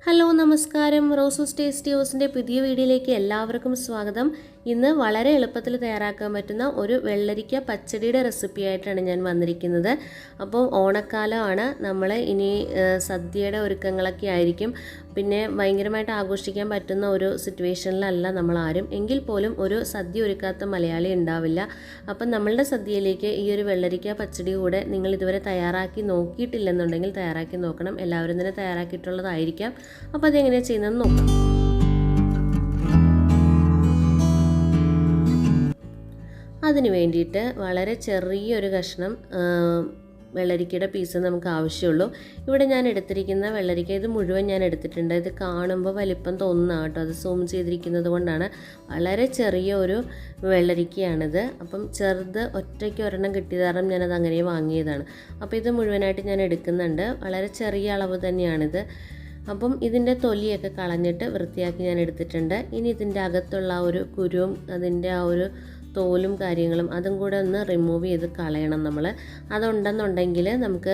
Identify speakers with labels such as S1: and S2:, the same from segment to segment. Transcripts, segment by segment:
S1: Hello നമസ്കാരം. റോസൂസ് tasty ഹൗസിൻ്റെ പുതിയ വീഡിയോയിലേക്ക് എല്ലാവർക്കും സ്വാഗതം. ഇന്ന് വളരെ എളുപ്പത്തിൽ തയ്യാറാക്കാൻ പറ്റുന്ന ഒരു വെള്ളരിക്ക പച്ചടിയുടെ റെസിപ്പി ആയിട്ടാണ് ഞാൻ വന്നിരിക്കുന്നത്. അപ്പോൾ ഓണക്കാലമാണ്, നമ്മൾ ഇനി സദ്യയുടെ ഒരുക്കങ്ങളൊക്കെ ആയിരിക്കും. പിന്നെ ഭയങ്കരമായിട്ട് ആഘോഷിക്കാൻ പറ്റുന്ന ഒരു സിറ്റുവേഷനിലല്ല നമ്മൾ ആരും. എങ്കിൽ പോലും ഒരു സദ്യ ഒരുക്കാത്ത മലയാളി ഉണ്ടാവില്ല. അപ്പം നമ്മളുടെ സദ്യയിലേക്ക് ഈ ഒരു വെള്ളരിക്ക പച്ചടി കൂടെ നിങ്ങൾ ഇതുവരെ തയ്യാറാക്കി നോക്കിയിട്ടില്ലെന്നുണ്ടെങ്കിൽ തയ്യാറാക്കി നോക്കണം. എല്ലാവരും തന്നെ തയ്യാറാക്കിയിട്ടുള്ളതായിരിക്കാം. അപ്പോൾ അതെങ്ങനെയാണ് ചെയ്യുന്നതെന്ന് നോക്കാം. അതിന് വേണ്ടിയിട്ട് വളരെ ചെറിയൊരു കഷ്ണം വെള്ളരിക്കയുടെ പീസ് നമുക്ക് ആവശ്യമുള്ളൂ. ഇവിടെ ഞാൻ എടുത്തിരിക്കുന്ന വെള്ളരിക്ക ഇത് മുഴുവൻ ഞാൻ എടുത്തിട്ടുണ്ട്. ഇത് കാണുമ്പോൾ വലിപ്പം തോന്നുന്ന കേട്ടോ, അത് സൂം ചെയ്തിരിക്കുന്നത് കൊണ്ടാണ്. വളരെ ചെറിയ ഒരു വെള്ളരിക്കയാണിത്. അപ്പം ചെറുത് ഒറ്റയ്ക്ക് ഒരെണ്ണം കിട്ടിയത് കാരണം ഞാനത് അങ്ങനെ വാങ്ങിയതാണ്. അപ്പോൾ ഇത് മുഴുവനായിട്ട് ഞാൻ എടുക്കുന്നുണ്ട്. വളരെ ചെറിയ അളവ് തന്നെയാണിത്. അപ്പം ഇതിൻ്റെ തൊലിയൊക്കെ കളഞ്ഞിട്ട് വൃത്തിയാക്കി ഞാൻ എടുത്തിട്ടുണ്ട്. ഇനി ഇതിൻ്റെ അകത്തുള്ള ആ ഒരു കുരുവും അതിൻ്റെ ആ ഒരു തോലും കാര്യങ്ങളും അതും കൂടെ ഒന്ന് റിമൂവ് ചെയ്ത് കളയണം നമ്മൾ. അതുണ്ടെന്നുണ്ടെങ്കിൽ നമുക്ക്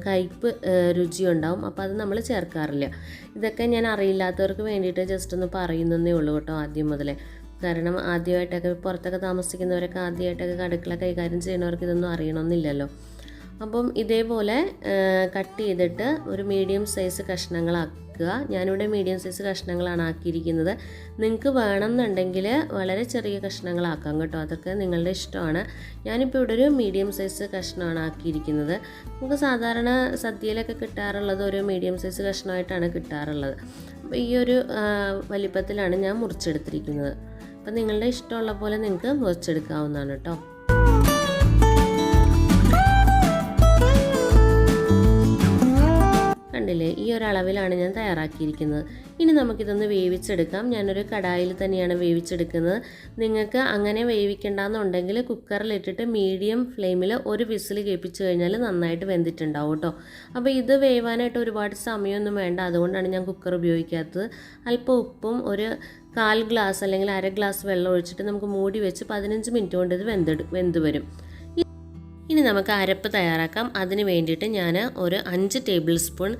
S1: കയ്പ്പ് രുചി ഉണ്ടാവും. അപ്പോൾ അത് നമ്മൾ ചേർക്കാറില്ല. ഇതൊക്കെ ഞാൻ അറിയില്ലാത്തവർക്ക് വേണ്ടിയിട്ട് ജസ്റ്റ് ഒന്ന് പറയുന്നതേ ഉള്ളൂ കേട്ടോ, ആദ്യം മുതലേ. കാരണം ആദ്യമായിട്ടൊക്കെ പുറത്തൊക്കെ താമസിക്കുന്നവരൊക്കെ ആദ്യമായിട്ടൊക്കെ അടുക്കള കൈകാര്യം ചെയ്യുന്നവർക്ക് ഇതൊന്നും അറിയണമെന്നില്ലല്ലോ. അപ്പം ഇതേപോലെ കട്ട് ചെയ്തിട്ട് ഒരു മീഡിയം സൈസ് കഷ്ണങ്ങളാക്കുക. ഞാനിവിടെ മീഡിയം സൈസ് കഷ്ണങ്ങളാണ് ആക്കിയിരിക്കുന്നത്. നിങ്ങൾക്ക് വേണമെന്നുണ്ടെങ്കിൽ വളരെ ചെറിയ കഷ്ണങ്ങളാക്കാം കേട്ടോ, അതൊക്കെ നിങ്ങളുടെ ഇഷ്ടമാണ്. ഞാനിപ്പോൾ ഇവിടെ ഒരു മീഡിയം സൈസ് കഷ്ണമാണ് ആക്കിയിരിക്കുന്നത്. നമുക്ക് സാധാരണ സദ്യയിലൊക്കെ കിട്ടാറുള്ളത് ഒരു മീഡിയം സൈസ് കഷ്ണമായിട്ടാണ് കിട്ടാറുള്ളത്. അപ്പോൾ ഈ ഒരു വലിപ്പത്തിലാണ് ഞാൻ മുറിച്ചെടുത്തിരിക്കുന്നത്. അപ്പോൾ നിങ്ങളുടെ ഇഷ്ടമുള്ള പോലെ നിങ്ങൾക്ക് മുറിച്ചെടുക്കാവുന്നതാണ് കേട്ടോ. കണ്ടില്ലേ, ഈ ഒരു അളവിലാണ് ഞാൻ തയ്യാറാക്കിയിരിക്കുന്നത്. ഇനി നമുക്കിതൊന്ന് വേവിച്ചെടുക്കാം. ഞാനൊരു കടായിൽ തന്നെയാണ് വേവിച്ചെടുക്കുന്നത്. നിങ്ങൾക്ക് അങ്ങനെ വേവിക്കേണ്ടെന്നുണ്ടെങ്കിൽ കുക്കറിലിട്ടിട്ട് മീഡിയം ഫ്ലെയിമിൽ ഒരു വിസിൽ കേൾപ്പിച്ച് കഴിഞ്ഞാൽ നന്നായിട്ട് വെന്തിട്ടുണ്ടാവും കേട്ടോ. അപ്പോൾ ഇത് വേവാനായിട്ട് ഒരുപാട് സമയമൊന്നും വേണ്ട, അതുകൊണ്ടാണ് ഞാൻ കുക്കർ ഉപയോഗിക്കാത്തത്. അല്പം ഉപ്പും ഒരു 1/4 ഗ്ലാസ് അല്ലെങ്കിൽ 1/2 ഗ്ലാസ് വെള്ളം ഒഴിച്ചിട്ട് നമുക്ക് മൂടി വെച്ച് 15 മിനിറ്റ് കൊണ്ട് ഇത് വെന്ത് വരും. ഇനി നമുക്ക് അരപ്പ് തയ്യാറാക്കാം. അതിന് വേണ്ടിയിട്ട് ഞാൻ ഒരു 5 ടേബിൾ സ്പൂൺ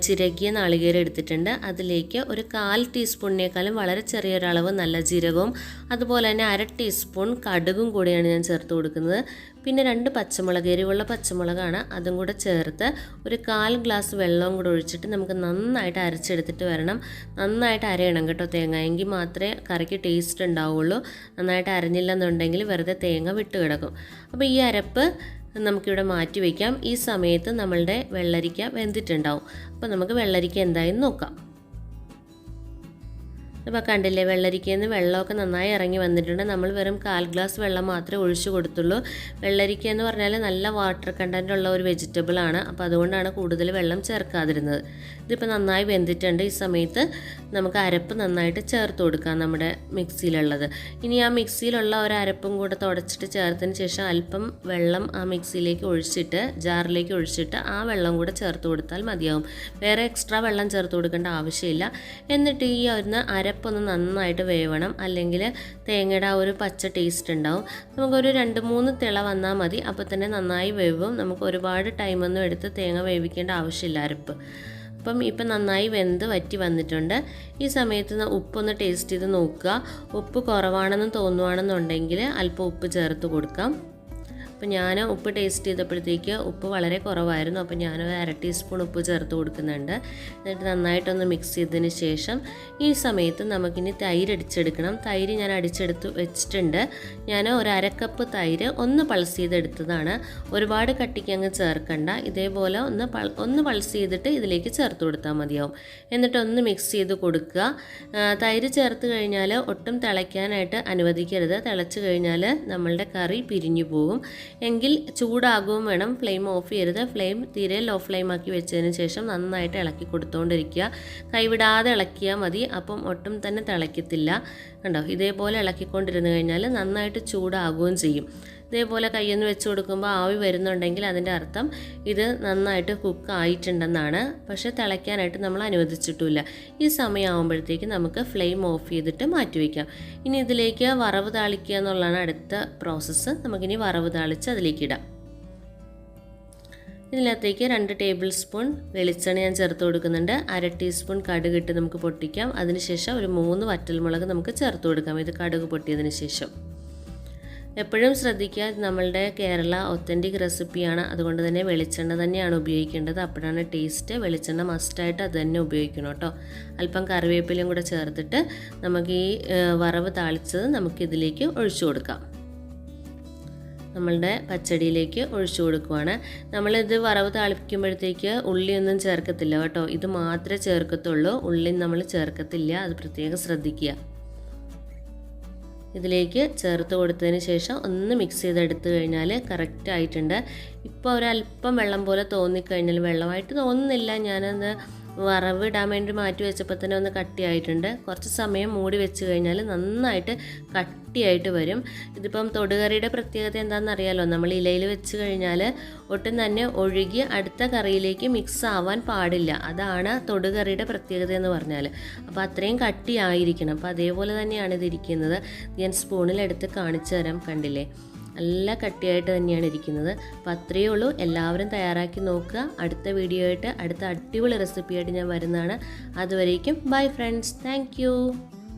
S1: ചിരകിയ നാളികേരം എടുത്തിട്ടുണ്ട്. അതിലേക്ക് ഒരു 1/4 ടീസ്പൂണിനേക്കാളും വളരെ ചെറിയൊരളവ് നല്ല ജീരകവും അതുപോലെ തന്നെ 1/2 ടീസ്പൂൺ കടുകും കൂടിയാണ് ഞാൻ ചേർത്ത് കൊടുക്കുന്നത്. പിന്നെ 2 പച്ചമുളക്, എരിവുള്ള പച്ചമുളകാണ്, അതും കൂടെ ചേർത്ത് ഒരു 1/4 ഗ്ലാസ് വെള്ളവും കൂടെ ഒഴിച്ചിട്ട് നമുക്ക് നന്നായിട്ട് അരച്ചെടുത്തിട്ട് വരണം. നന്നായിട്ട് അരയണം കേട്ടോ തേങ്ങ, എങ്കിൽ മാത്രമേ കറിക്ക് ടേസ്റ്റ് ഉണ്ടാവുള്ളൂ. നന്നായിട്ട് അരഞ്ഞില്ലെന്നുണ്ടെങ്കിൽ വെറുതെ തേങ്ങ വിട്ട് കിടക്കും. അപ്പോൾ ഈ അരപ്പ് നമുക്കിവിടെ മാറ്റി വയ്ക്കാം. ഈ സമയത്ത് നമ്മളുടെ വെള്ളരിക്ക വെന്തിട്ടുണ്ടാവും. അപ്പോൾ നമുക്ക് വെള്ളരിക്ക എന്തായെന്ന് നോക്കാം. അപ്പോൾ കണ്ടില്ലേ, വെള്ളരിക്കയിൽ നിന്ന് വെള്ളമൊക്കെ നന്നായി ഇറങ്ങി വന്നിട്ടുണ്ട്. നമ്മൾ വെറും 1/4 ഗ്ലാസ് വെള്ളം മാത്രമേ ഒഴിച്ചു കൊടുത്തുള്ളൂ. വെള്ളരിക്ക എന്ന് പറഞ്ഞാൽ നല്ല വാട്ടർ കണ്ടൻ്റ് ഉള്ള ഒരു വെജിറ്റബിളാണ്. അപ്പോൾ അതുകൊണ്ടാണ് കൂടുതൽ വെള്ളം ചേർക്കാതിരുന്നത്. ഇതിപ്പോൾ നന്നായി വെന്തിട്ടുണ്ട്. ഈ സമയത്ത് നമുക്ക് അരപ്പ് നന്നായിട്ട് ചേർത്ത് കൊടുക്കാം നമ്മുടെ മിക്സിയിലുള്ളത്. ഇനി ആ മിക്സിയിലുള്ള ഒരു അരപ്പും കൂടെ തുടച്ചിട്ട് ചേർത്തതിന് ശേഷം അല്പം വെള്ളം ആ മിക്സിയിലേക്ക് ഒഴിച്ചിട്ട് ജാറിലേക്ക് ഒഴിച്ചിട്ട് ആ വെള്ളം കൂടെ ചേർത്ത് കൊടുത്താൽ മതിയാവും. വേറെ എക്സ്ട്രാ വെള്ളം ചേർത്ത് കൊടുക്കേണ്ട ആവശ്യമില്ല. എന്നിട്ട് ഈ ഒന്ന് അരപ്പൊന്ന് നന്നായിട്ട് വേവണം, അല്ലെങ്കിൽ തേങ്ങയുടെ ആ ഒരു പച്ച ടേസ്റ്റ് ഉണ്ടാവും. നമുക്കൊരു 2-3 തിള വന്നാൽ മതി. അപ്പോൾ തന്നെ നന്നായി വേവും. നമുക്ക് ഒരുപാട് ടൈമൊന്നും എടുത്ത് തേങ്ങ വേവിക്കേണ്ട ആവശ്യമില്ല അരപ്പ്. അപ്പം ഇപ്പം നന്നായി വെന്ത് വറ്റി വന്നിട്ടുണ്ട്. ഈ സമയത്ത് ഉപ്പൊന്ന് ടേസ്റ്റ് ചെയ്ത് നോക്കുക. ഉപ്പ് കുറവാണെന്ന് തോന്നുവാണെന്നുണ്ടെങ്കിൽ അല്പം ഉപ്പ് ചേർത്ത് കൊടുക്കാം. അപ്പോൾ ഞാൻ ഉപ്പ് ടേസ്റ്റ് ചെയ്തപ്പോഴത്തേക്ക് ഉപ്പ് വളരെ കുറവായിരുന്നു. അപ്പോൾ ഞാനൊരു 1/2 ടീസ്പൂൺ ഉപ്പ് ചേർത്ത് കൊടുക്കുന്നുണ്ട്. എന്നിട്ട് നന്നായിട്ടൊന്ന് മിക്സ് ചെയ്തതിന് ശേഷം ഈ സമയത്ത് നമുക്കിനി തൈര് അടിച്ചെടുക്കണം. തൈര് ഞാൻ അടിച്ചെടുത്ത് വെച്ചിട്ടുണ്ട്. ഞാൻ ഒരു 1/2 കപ്പ് തൈര് ഒന്ന് പൾസ് ചെയ്തെടുത്തതാണ്. ഒരുപാട് കട്ടിക്ക് അങ്ങ് ചേർക്കണ്ട. ഇതേപോലെ ഒന്ന് പൾസ് ചെയ്തിട്ട് ഇതിലേക്ക് ചേർത്ത് കൊടുത്താൽ മതിയാവും. എന്നിട്ടൊന്ന് മിക്സ് ചെയ്ത് കൊടുക്കുക. തൈര് ചേർത്ത് കഴിഞ്ഞാൽ ഒട്ടും തിളയ്ക്കാനായിട്ട് അനുവദിക്കരുത്. തിളച്ച് കഴിഞ്ഞാൽ നമ്മളുടെ കറി പിരിഞ്ഞു പോകും. എങ്കിൽ ചൂടാകുകയും വേണം. ഫ്ലെയിം ഓഫ് ചെയ്യരുത്. ഫ്ലെയിം തീരെ ലോ ഫ്ലെയിം ആക്കി വെച്ചതിന് ശേഷം നന്നായിട്ട് ഇളക്കി കൊടുത്തുകൊണ്ടിരിക്കുക. കൈവിടാതെ ഇളക്കിയാൽ മതി. അപ്പം ഒട്ടും തന്നെ തിളയ്ക്കത്തില്ല. കണ്ടോ, ഇതേപോലെ ഇളക്കിക്കൊണ്ടിരുന്ന് കഴിഞ്ഞാൽ നന്നായിട്ട് ചൂടാകുകയും ചെയ്യും. ഇതേപോലെ കയ്യൊന്ന് വെച്ച് കൊടുക്കുമ്പോൾ ആവി വരുന്നുണ്ടെങ്കിൽ അതിൻ്റെ അർത്ഥം ഇത് നന്നായിട്ട് കുക്ക് ആയിട്ടുണ്ടെന്നാണ്. പക്ഷേ തിളയ്ക്കാനായിട്ട് നമ്മൾ അനുവദിച്ചിട്ടില്ല. ഈ സമയമാകുമ്പോഴത്തേക്ക് നമുക്ക് ഫ്ലെയിം ഓഫ് ചെയ്തിട്ട് മാറ്റി വയ്ക്കാം. ഇനി ഇതിലേക്ക് വറവ് താളിക്കുക എന്നുള്ളതാണ് അടുത്ത പ്രോസസ്സ്. നമുക്കിനി വറവ് താളിച്ച് അതിലേക്ക് ഇടാം. ഇതിനകത്തേക്ക് 2 ടേബിൾ സ്പൂൺ വെളിച്ചെണ്ണ ഞാൻ ചേർത്ത് കൊടുക്കുന്നുണ്ട്. 1/2 ടീസ്പൂൺ കടുക് ഇട്ട് നമുക്ക് പൊട്ടിക്കാം. അതിനുശേഷം ഒരു 3 വറ്റൽമുളക് നമുക്ക് ചേർത്ത് കൊടുക്കാം. ഇത് കടുക് പൊട്ടിയതിന് ശേഷം. എപ്പോഴും ശ്രദ്ധിക്കുക, നമ്മളുടെ കേരള ഒത്തൻറ്റിക് റെസിപ്പിയാണ്. അതുകൊണ്ട് തന്നെ വെളിച്ചെണ്ണ തന്നെയാണ് ഉപയോഗിക്കേണ്ടത്. അപ്പോഴാണ് ടേസ്റ്റ്. വെളിച്ചെണ്ണ മസ്റ്റായിട്ട് അത് തന്നെ ഉപയോഗിക്കണം കേട്ടോ. അല്പം കറിവേപ്പിലയും കൂടെ ചേർത്തിട്ട് നമുക്ക് ഈ വറവ് താളിച്ചത് നമുക്കിതിലേക്ക് ഒഴിച്ചു കൊടുക്കാം. നമ്മളുടെ പച്ചടിയിലേക്ക് ഒഴിച്ചു കൊടുക്കുവാണ്. നമ്മളിത് വറവ് താളിക്കുമ്പോഴത്തേക്ക് ഉള്ളിയൊന്നും ചേർക്കത്തില്ല കേട്ടോ. ഇത് മാത്രമേ ചേർക്കത്തുള്ളൂ. ഉള്ളി നമ്മൾ ചേർക്കത്തില്ല. അത് പ്രത്യേകം ശ്രദ്ധിക്കുക. ഇതിലേക്ക് ചേർത്ത് കൊടുത്തതിന് ശേഷം ഒന്ന് മിക്സ് ചെയ്തെടുത്തു കഴിഞ്ഞാൽ കറക്റ്റ് ആയിട്ടുണ്ട്. ഇപ്പോൾ ഒരല്പം വെള്ളം പോലെ തോന്നിക്കഴിഞ്ഞാൽ, വെള്ളമായിട്ട് തോന്നുന്നില്ല, ഞാനത് വറവ് ഇടാൻ വേണ്ടി മാറ്റി വെച്ചപ്പോൾ തന്നെ ഒന്ന് കട്ടിയായിട്ടുണ്ട്. കുറച്ച് സമയം മൂടി വെച്ച് കഴിഞ്ഞാൽ നന്നായിട്ട് കട്ടിയായിട്ട് വരും. ഇതിപ്പം തൊടുകറിയുടെ പ്രത്യേകത എന്താണെന്ന് അറിയാലോ. നമ്മൾ ഇലയിൽ വെച്ച് കഴിഞ്ഞാൽ ഒട്ടും തന്നെ ഒഴുകി അടുത്ത കറിയിലേക്ക് മിക്സ് ആവാൻ പാടില്ല. അതാണ് തൊടുകറിയുടെ പ്രത്യേകത എന്ന് പറഞ്ഞാൽ. അപ്പോൾ അത്രയും കട്ടിയായിരിക്കണം. അപ്പോൾ അതേപോലെ തന്നെയാണ് ഇതിരിക്കുന്നത്. ഞാൻ സ്പൂണിലെടുത്ത് കാണിച്ചു തരാം. കണ്ടില്ലേ, നല്ല കട്ടിയായിട്ട് തന്നെയാണ് ഇരിക്കുന്നത്. അപ്പോൾ അത്രയേ ഉള്ളൂ. എല്ലാവരും തയ്യാറാക്കി നോക്കുക. അടുത്ത വീഡിയോ ആയിട്ട്, അടുത്ത അടിപൊളി റെസിപ്പിയായിട്ട് ഞാൻ വരുന്നതാണ്. അതുവരേക്കും ബൈ ഫ്രണ്ട്സ്. താങ്ക്